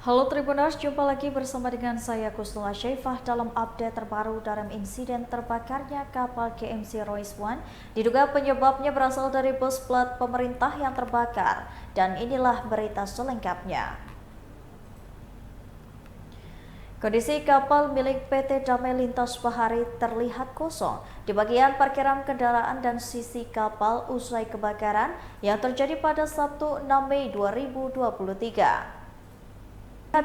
Halo Tribuners, jumpa lagi bersama dengan saya Kusnula Syaifah dalam update terbaru dalam insiden terbakarnya kapal KMC Royce One. Diduga penyebabnya berasal dari bus plat pemerintah yang terbakar, dan inilah berita selengkapnya. Kondisi kapal milik PT Damai Lintas Bahari terlihat kosong di bagian parkiran kendaraan dan sisi kapal usai kebakaran yang terjadi pada Sabtu 6 Mei 2023.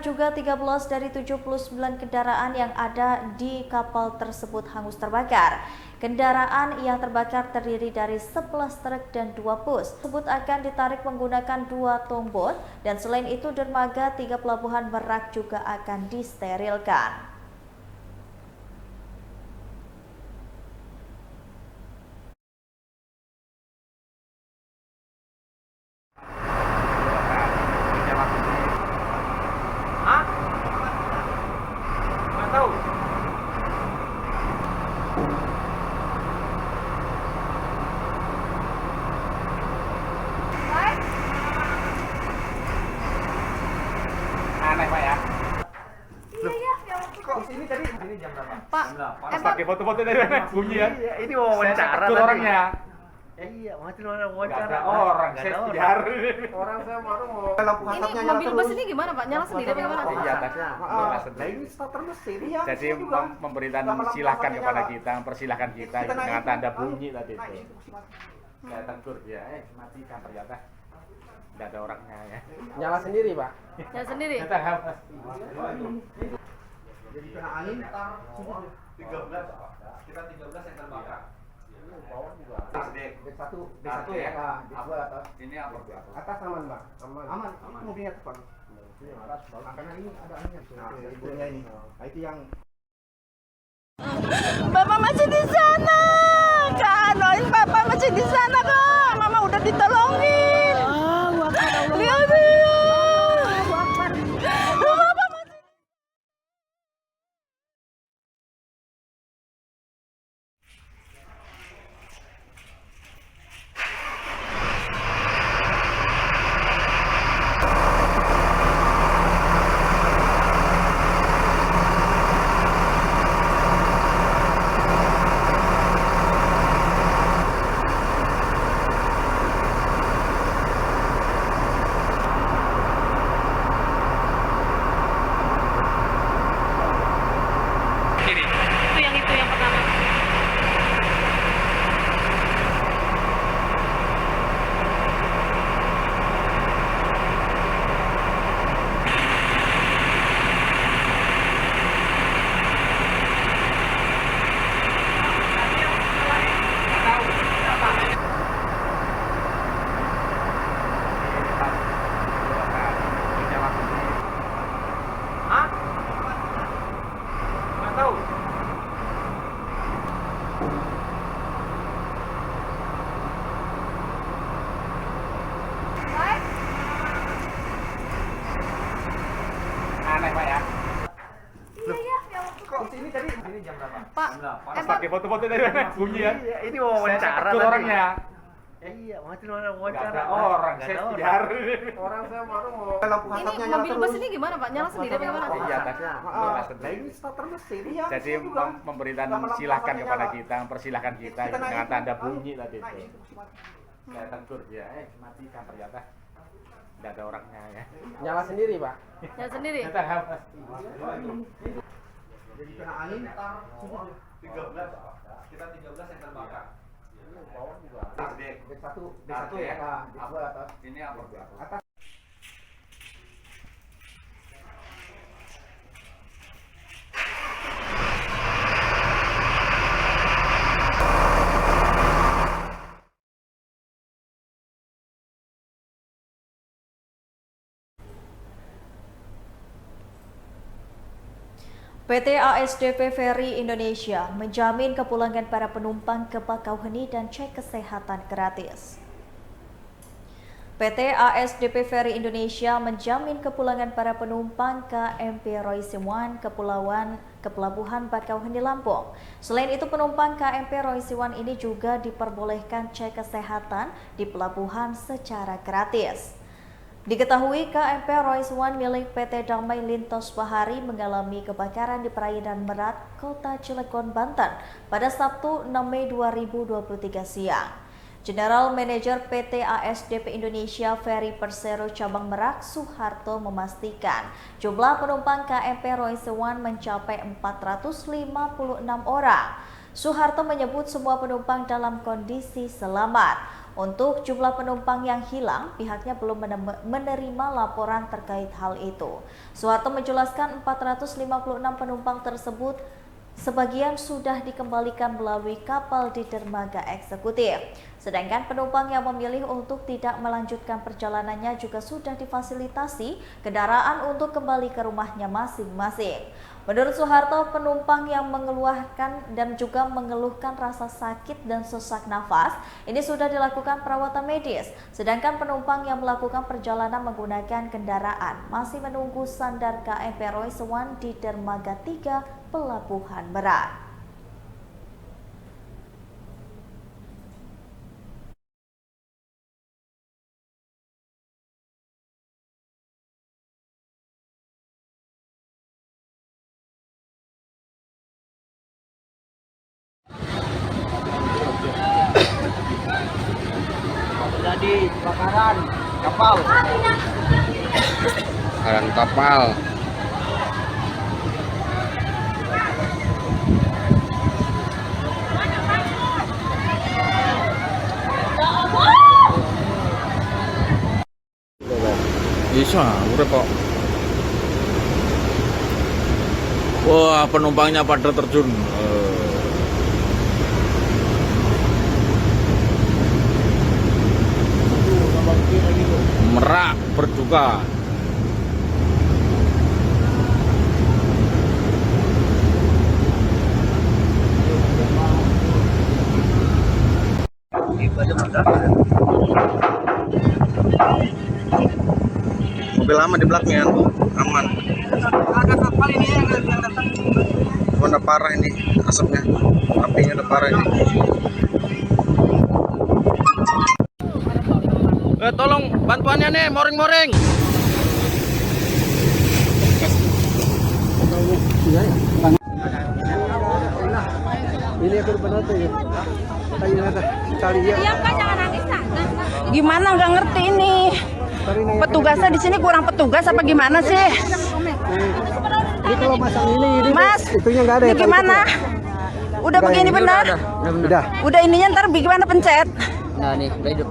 Juga 13 dari 79 kendaraan yang ada di kapal tersebut hangus terbakar. Kendaraan yang terbakar terdiri dari 11 truk dan 2 bus. Tersebut akan ditarik menggunakan 2 tongboat, dan selain itu dermaga 3 pelabuhan Merak juga akan disterilkan. Aneh Pak ya. Kok sini tadi jam berapa? Pak, Pakai foto-foto dari mana? Bunyi ya. Iya, ini wawancara Saya orangnya. Iya, mati Nggak wawancara. ada orang, Nggak saya ada biar. Orang saya baru mau lampu ini asapnya nyala mobil terus. bus ini gimana Pak? Nyala sendiri apa gimana? Iya, tadi nyala sendiri. Nah, ini starter mesin. Iya, Jadi saya juga. memberikan Lama-lama silakan asapnya kepada nyala. kita, mempersilahkan kita Kita naik dengan itu. tanda bunyi tadi Naik itu. itu, mati. Saya tegur dia, matikan ternyata. Tidak ada orangnya ya. Nyala sendiri, Pak. Nyala sendiri. Kita Jadi kena angin. 13. Kita 13 yang terbakar. Bawah juga. Satu D1 ya? ya. D2 atas. Ini apa? Atas aman, Pak. Aman. Ini mobilnya depan. Nah, karena ini ada anginnya. Nah, ibunya ini. Nah, itu yang Bapak masih di sana. Kak, doain Bapak masih di sana, Kak. Mama udah ditolongin. Lihat dia. Bapak masih. Itu yang pertama. Aneh Pak ya. kok sini tadi jam berapa? Pak, Pakai foto-foto dari mana? Bunyi ya. Iya, ini wawancara Tegur tadi. orangnya. Iya, mati Nggak wawancara. ada orang, Nggak saya ada biar. Orang saya baru mau lampu ini asapnya nyala mobil terus. bus ini gimana Pak? Nyala sendiri apa gimana? Iya, tadi nyala Nah, sendiri. ini starter mesin. Iya, Jadi saya juga. memberikan Lama-lama silakan asapnya kepada nyala. kita, mempersilahkan kita Kita naik dengan itu. tanda bunyi tadi Naik itu. itu, mati. Saya tegur dia, matikan ternyata. Tidak ada orangnya ya. Nyala sendiri, Pak. Nyala sendiri. Kita Jadi kena angin. 13. Kita 13 yang terbakar. Bawah juga. D1 ya? D2 atas. Ini apa? Atas. PT ASDP Ferry Indonesia menjamin kepulangan para penumpang ke Bakauheni dan cek kesehatan gratis. PT ASDP Ferry Indonesia menjamin kepulangan para penumpang KMP Royce One ke Pelabuhan Bakauheni Lampung. Selain itu, penumpang KMP Royce One ini juga diperbolehkan cek kesehatan di pelabuhan secara gratis. Diketahui KMP Royce One milik PT Damai Lintas Bahari mengalami kebakaran di perairan Merak, Kota Cilegon, Banten pada Sabtu 6 Mei 2023 siang. General Manager PT ASDP Indonesia Ferry Persero Cabang Merak, Suharto, memastikan jumlah penumpang KMP Royce One mencapai 456 orang. Suharto menyebut semua penumpang dalam kondisi selamat. Untuk jumlah penumpang yang hilang, pihaknya belum menerima laporan terkait hal itu. Suharto menjelaskan 456 penumpang tersebut sebagian sudah dikembalikan melalui kapal di dermaga eksekutif. Sedangkan penumpang yang memilih untuk tidak melanjutkan perjalanannya juga sudah difasilitasi kendaraan untuk kembali ke rumahnya masing-masing. Menurut Suharto, penumpang yang mengeluarkan dan juga mengeluhkan rasa sakit dan sesak nafas ini sudah dilakukan perawatan medis. Sedangkan penumpang yang melakukan perjalanan menggunakan kendaraan masih menunggu sandar KMP Royce One di dermaga 3 Pelabuhan Merak. Terjadi kebakaran kapal. Kebakaran kapal. Bisa, udah kok. Wah, penumpangnya pada terjun. Merak berduka. Mobil aman di belakangnya, aman. Udah parah ini asapnya, apinya udah parah ini. Tolong bantuannya nih, moring-moring. Ini aku benar tuh ya. Cari ya. Gimana nggak ngerti ini? Petugasnya di sini kurang petugas apa gimana sih? Ini kalau masang ini Mas, itunya nggak ada. ini gimana? Udah begini benar? Udah. Udah ininya ntar gimana pencet? Nah nih, udah hidup.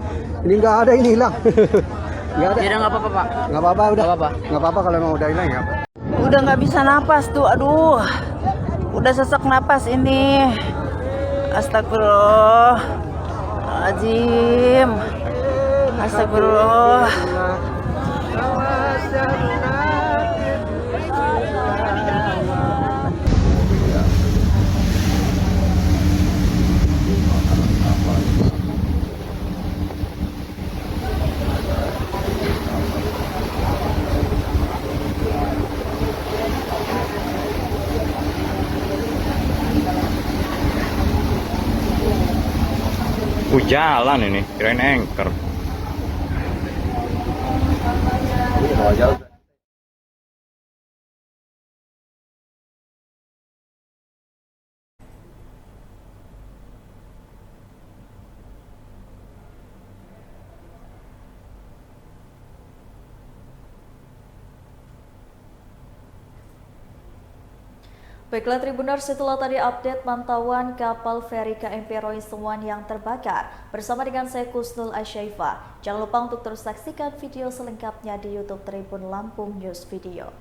Ini nggak ada, ini hilang. Nggak ada. Ya udah nggak apa-apa Pak. Nggak apa-apa udah. Nggak apa-apa. Nggak apa-apa kalau emang udah hilang ya. Udah nggak bisa napas tuh, aduh. Udah sesak napas ini. Astagfirullahaladzim. Astagfirullah. Jalan ini, kirain anchor. Baiklah Tribuners, setelah tadi update pantauan kapal feri KMP Royce One yang terbakar bersama dengan saya Kusnul Asyaifa. Jangan lupa untuk terus saksikan video selengkapnya di YouTube Tribun Lampung News Video.